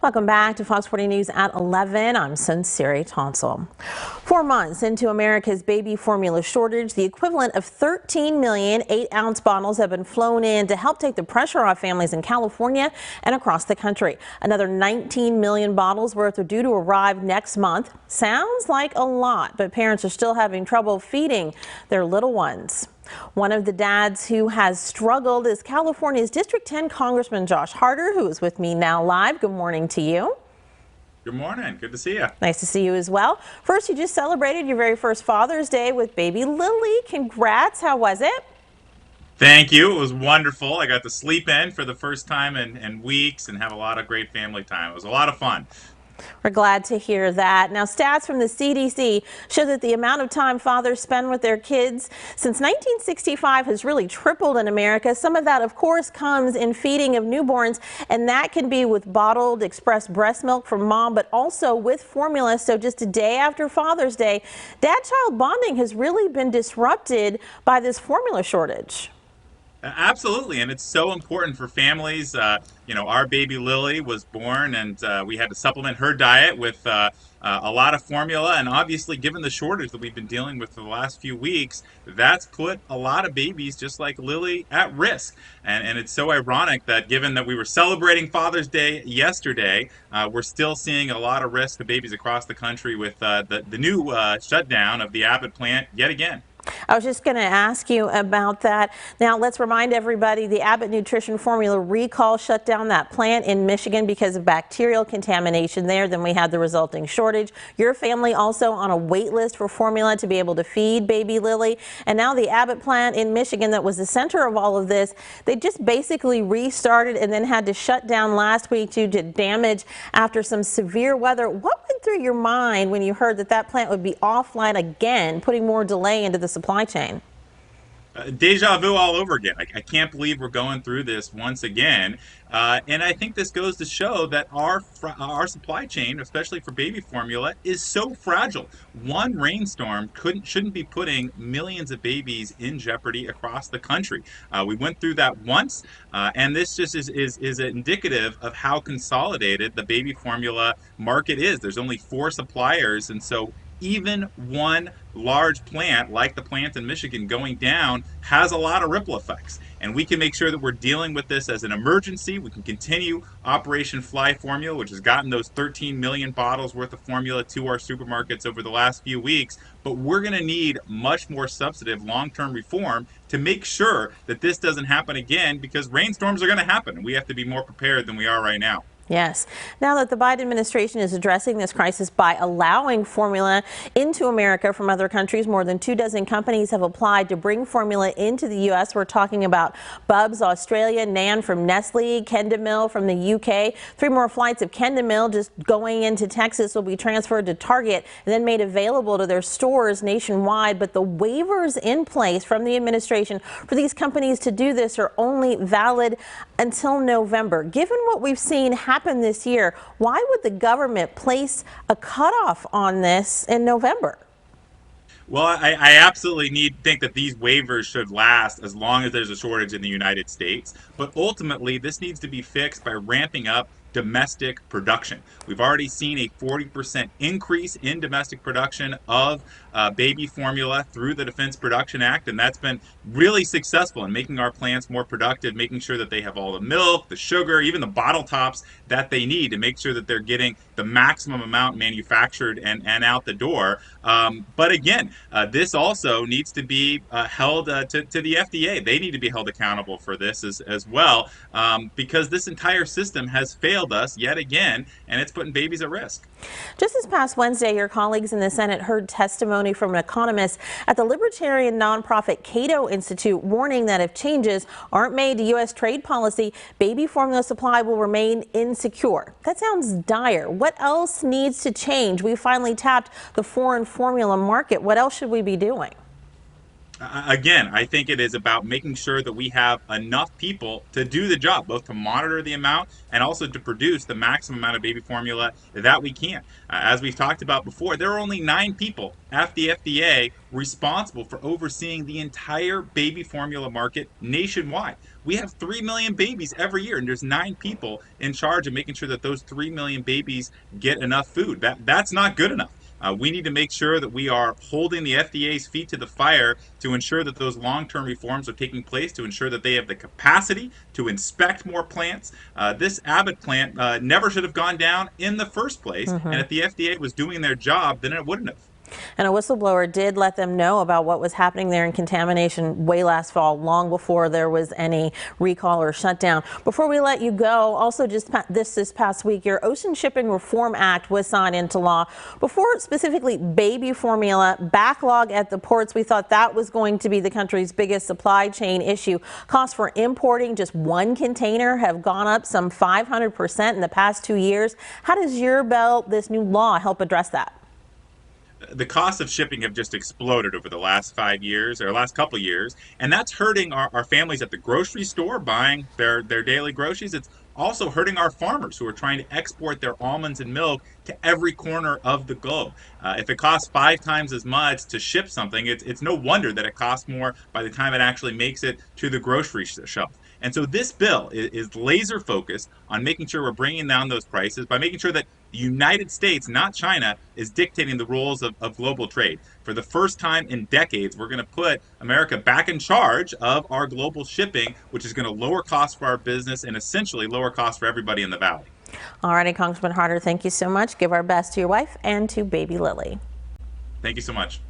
Welcome back to Fox 40 News at 11. I'm Sunseri Tonsel. 4 months into America's baby formula shortage, the equivalent of 13 million 8-ounce bottles have been flown in to help take the pressure off families in California and across the country. Another 19 million bottles worth are due to arrive next month. Sounds like a lot, but parents are still having trouble feeding their little ones. One of the dads who has struggled is California's District 10 Congressman Josh Harder, who is with me now live. Good morning to you. Good morning. Good to see you. Nice to see you as well. First, you just celebrated your very first Father's Day with baby Lily. Congrats. How was it? Thank you. It was wonderful. I got to sleep in for the first time in weeks and have a lot of great family time. It was a lot of fun. We're glad to hear that. Now, stats from the CDC show that the amount of time fathers spend with their kids since 1965 has really tripled in America. Some of that, of course, comes in feeding of newborns, and that can be with bottled express breast milk from mom, but also with formula. So just a day after Father's Day, dad-child bonding has really been disrupted by this formula shortage. Absolutely, and it's so important for families. Our baby Lily was born, and we had to supplement her diet with a lot of formula. And obviously, given the shortage that we've been dealing with for the last few weeks, that's put a lot of babies, just like Lily, at risk. And it's so ironic that given that we were celebrating Father's Day yesterday, we're still seeing a lot of risk to babies across the country with the new shutdown of the Abbott plant yet again. I was just going to ask you about that. Now, let's remind everybody the Abbott Nutrition Formula recall shut down that plant in Michigan because of bacterial contamination there. Then we had the resulting shortage. Your family also on a wait list for formula to be able to feed baby Lily. And now the Abbott plant in Michigan that was the center of all of this, they just basically restarted and then had to shut down last week due to damage after some severe weather. What went through your mind when you heard that that plant would be offline again, putting more delay into the supply chain? Deja vu all over again. I can't believe we're going through this once again. And I think this goes to show that our supply chain, especially for baby formula, is so fragile. One rainstorm shouldn't be putting millions of babies in jeopardy across the country. We went through that once, and this just is indicative of how consolidated the baby formula market is. There's only 4 suppliers, and so even one large plant like the plant in Michigan going down has a lot of ripple effects. And we can make sure that we're dealing with this as an emergency. We can continue Operation Fly Formula, which has gotten those 13 million bottles worth of formula to our supermarkets over the last few weeks. But we're going to need much more substantive long-term reform to make sure that this doesn't happen again, because rainstorms are going to happen and we have to be more prepared than we are right now. Yes. Now that the Biden administration is addressing this crisis by allowing formula into America from other countries, more than 24 companies have applied to bring formula into the U.S. We're talking about Bubs Australia, Nan from Nestle, Kendamil from the UK. 3 more flights of Kendamil just going into Texas will be transferred to Target and then made available to their stores nationwide. But the waivers in place from the administration for these companies to do this are only valid until November. Given what we've seen happen this year, why would the government place a cutoff on this in November? Well, I absolutely think that these waivers should last as long as there's a shortage in the United States. But ultimately, this needs to be fixed by ramping up domestic production. We've already seen a 40% increase in domestic production of baby formula through the Defense Production Act, and that's been really successful in making our plants more productive, making sure that they have all the milk, the sugar, even the bottle tops that they need to make sure that they're getting the maximum amount manufactured and out the door. But again, this also needs to be held to the FDA. They need to be held accountable for this as well, because this entire system has failed us yet again, and it's putting babies at risk. Just this past Wednesday, your colleagues in the Senate heard testimony from an economist at the libertarian nonprofit Cato Institute, warning that if changes aren't made to U.S. trade policy, baby formula supply will remain insecure. That sounds dire. What else needs to change? We finally tapped the foreign formula market. What else should we be doing? Again, I think it is about making sure that we have enough people to do the job, both to monitor the amount and also to produce the maximum amount of baby formula that we can. As we've talked about before, there are only 9 people at the FDA responsible for overseeing the entire baby formula market nationwide. We have 3 million babies every year, and there's 9 people in charge of making sure that those 3 million babies get enough food. That's not good enough. We need to make sure that we are holding the FDA's feet to the fire to ensure that those long-term reforms are taking place, to ensure that they have the capacity to inspect more plants. This Abbott plant never should have gone down in the first place, and if the FDA was doing their job, then it wouldn't have. And a whistleblower did let them know about what was happening there in contamination way last fall, long before there was any recall or shutdown. Before we let you go, also just this past week, your Ocean Shipping Reform Act was signed into law. Before specifically baby formula, backlog at the ports, we thought that was going to be the country's biggest supply chain issue. Costs for importing just one container have gone up some 500% in the past 2 years. How does your bill, this new law, help address that? The costs of shipping have just exploded over the last 5 years or last couple of years, and that's hurting our families at the grocery store buying their daily groceries. It's also hurting our farmers who are trying to export their almonds and milk to every corner of the globe. If it costs 5 times as much to ship something, it's no wonder that it costs more by the time it actually makes it to the grocery shelf. And so this bill is laser focused on making sure we're bringing down those prices by making sure that the United States, not China, is dictating the rules of global trade. For the first time in decades, we're going to put America back in charge of our global shipping, which is going to lower costs for our business and essentially lower costs for everybody in the valley. All righty, Congressman Harder, thank you so much. Give our best to your wife and to baby Lily. Thank you so much.